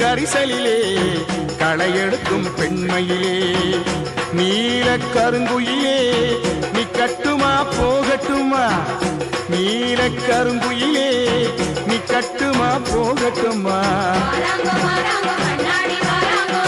கரிசலிலே களையெடுக்கும் பெண்மையிலே நீல கருங்குயிலே நீ கட்டுமா போகட்டுமா நீல கருங்குயிலே நீ கட்டுமா போகட்டுமா வாராங்கோ வாராங்கோ கண்ணாடி வாராங்கோ